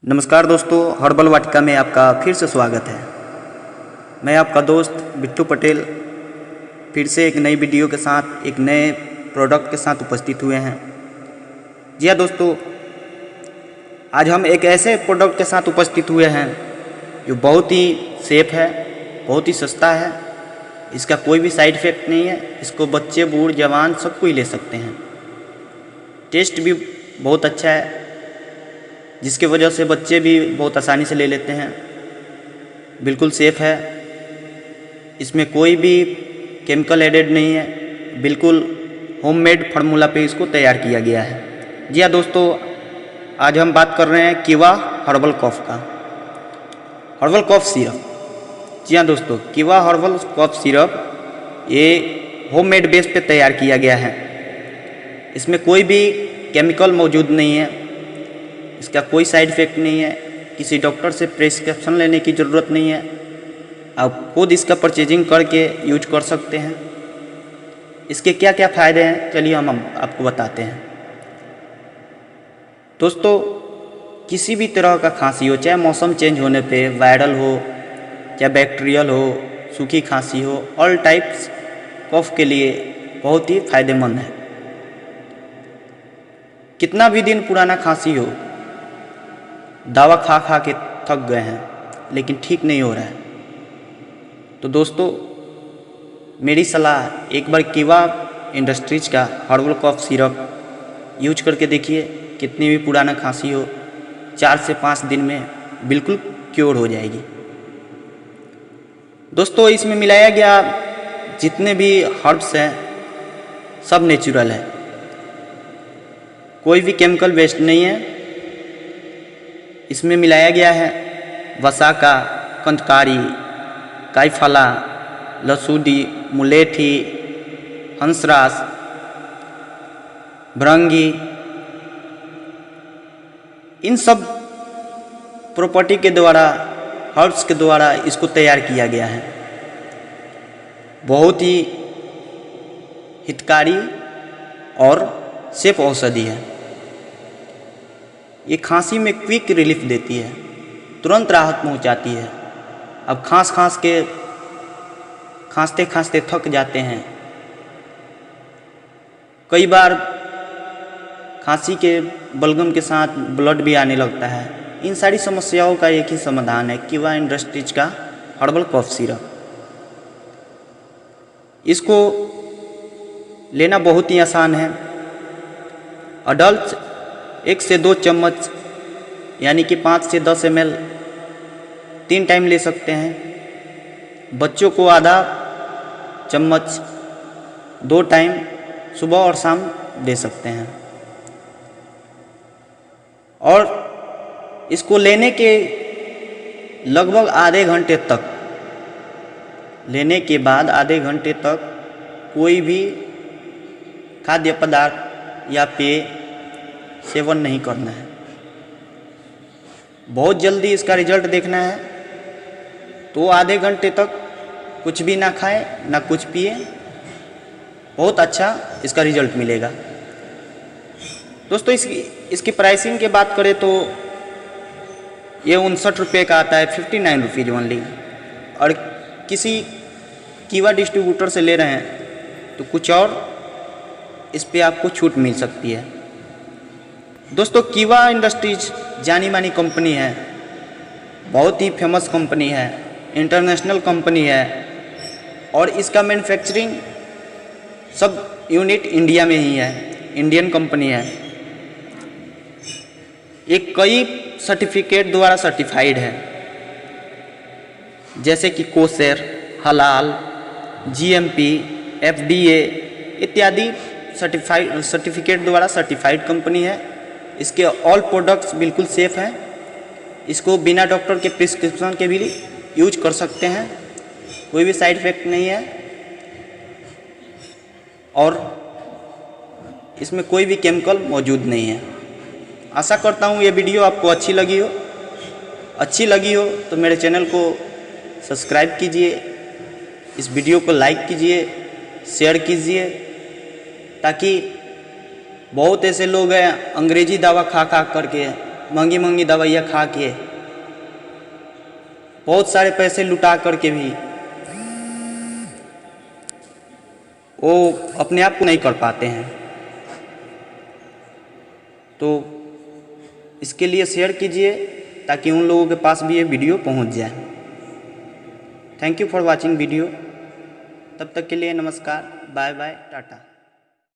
नमस्कार दोस्तों, हर्बल वाटिका में आपका फिर से स्वागत है। मैं आपका दोस्त बिट्टू पटेल फिर से एक नई वीडियो के साथ एक नए प्रोडक्ट के साथ उपस्थित हुए हैं। जी हाँ दोस्तों, आज हम एक ऐसे प्रोडक्ट के साथ उपस्थित हुए हैं जो बहुत ही सेफ है, बहुत ही सस्ता है। इसका कोई भी साइड इफ़ेक्ट नहीं है। इसको बच्चे, बूढ़, जवान सब कोई ले सकते हैं। टेस्ट भी बहुत अच्छा है, जिसकी वजह से बच्चे भी बहुत आसानी से ले लेते हैं। बिल्कुल सेफ़ है, इसमें कोई भी केमिकल एडेड नहीं है। बिल्कुल होममेड फार्मूला पे इसको तैयार किया गया है। जी हाँ दोस्तों, आज हम बात कर रहे हैं कीवा हर्बल कॉफ़ का, हर्बल कॉफ़ सिरप। जी हाँ दोस्तों, कीवा हर्बल कॉफ़ सिरप ये होममेड बेस पे तैयार किया गया है। इसमें कोई भी केमिकल मौजूद नहीं है। इसका कोई साइड इफ़ेक्ट नहीं है। किसी डॉक्टर से प्रिस्क्रिप्शन लेने की ज़रूरत नहीं है। आप खुद इसका परचेजिंग करके यूज कर सकते हैं। इसके क्या क्या फ़ायदे हैं, चलिए हम आपको बताते हैं। दोस्तों, किसी भी तरह का खांसी हो, चाहे मौसम चेंज होने पे वायरल हो, चाहे बैक्टीरियल हो, सूखी खांसी हो, ऑल टाइप्स कफ के लिए बहुत ही फ़ायदेमंद है। कितना भी दिन पुराना खांसी हो, दवा खा खा के थक गए हैं लेकिन ठीक नहीं हो रहा है, तो दोस्तों मेरी सलाह, एक बार कीवा इंडस्ट्रीज का हर्बल कॉफ़ सिरप यूज करके देखिए। कितनी भी पुराना खांसी हो, 4 से 5 दिन में बिल्कुल क्योर हो जाएगी। दोस्तों, इसमें मिलाया गया जितने भी हर्ब्स हैं सब नेचुरल है, कोई भी केमिकल वेस्ट नहीं है। इसमें मिलाया गया है वसाका, कंदकारी, काईफला, लसूडी, मुलेठी, हंसरास, भृंगी, इन सब प्रॉपर्टी के द्वारा, हर्ब्स के द्वारा इसको तैयार किया गया है। बहुत ही हितकारी और सेफ औषधि है। ये खांसी में क्विक रिलीफ देती है, तुरंत राहत पहुंचाती है। अब खांसते खांसते थक जाते हैं, कई बार खांसी के बलगम के साथ ब्लड भी आने लगता है। इन सारी समस्याओं का एक ही समाधान है, कीवा इंडस्ट्रीज का हर्बल कॉफ़ सिरप। इसको लेना बहुत ही आसान है। अडल्ट 1 से 2 चम्मच यानी कि 5 से 10 ml 3 टाइम ले सकते हैं। बच्चों को आधा चम्मच 2 टाइम सुबह और शाम दे सकते हैं। और इसको लेने के लगभग आधे घंटे तक, लेने के बाद आधे घंटे तक कोई भी खाद्य पदार्थ या पेय सेवन नहीं करना है। बहुत जल्दी इसका रिजल्ट देखना है तो आधे घंटे तक कुछ भी ना खाएं ना कुछ पिए, बहुत अच्छा इसका रिजल्ट मिलेगा। दोस्तों, इसकी प्राइसिंग की बात करें तो ये 59 रुपये का आता है, 59 रुपीज़ ओनली। और किसी कीवा डिस्ट्रीब्यूटर से ले रहे हैं तो कुछ और इस पे आपको छूट मिल सकती है। दोस्तों, कीवा इंडस्ट्रीज जानी मानी कंपनी है, बहुत ही फेमस कंपनी है, इंटरनेशनल कंपनी है। और इसका मैन्युफैक्चरिंग सब यूनिट इंडिया में ही है, इंडियन कंपनी है। ये कई सर्टिफिकेट द्वारा सर्टिफाइड है, जैसे कि कोसेर, हलाल, GMP, FDA इत्यादि सर्टिफिकेट द्वारा सर्टिफाइड कंपनी है। इसके ऑल प्रोडक्ट्स बिल्कुल सेफ़ हैं। इसको बिना डॉक्टर के प्रिस्क्रिप्शन के भी यूज कर सकते हैं, कोई भी साइड इफ़ेक्ट नहीं है। और इसमें कोई भी केमिकल मौजूद नहीं है। आशा करता हूँ ये वीडियो आपको अच्छी लगी हो तो मेरे चैनल को सब्सक्राइब कीजिए, इस वीडियो को लाइक कीजिए, शेयर कीजिए, ताकि बहुत ऐसे लोग हैं अंग्रेजी दवा खा खा करके महंगी महंगी दवाइयाँ खा के, बहुत सारे पैसे लुटा करके भी वो अपने आप को नहीं कर पाते हैं। तो इसके लिए शेयर कीजिए ताकि उन लोगों के पास भी ये वीडियो पहुंच जाए। Thank you for watching video. तब तक के लिए नमस्कार, बाय बाय, टाटा।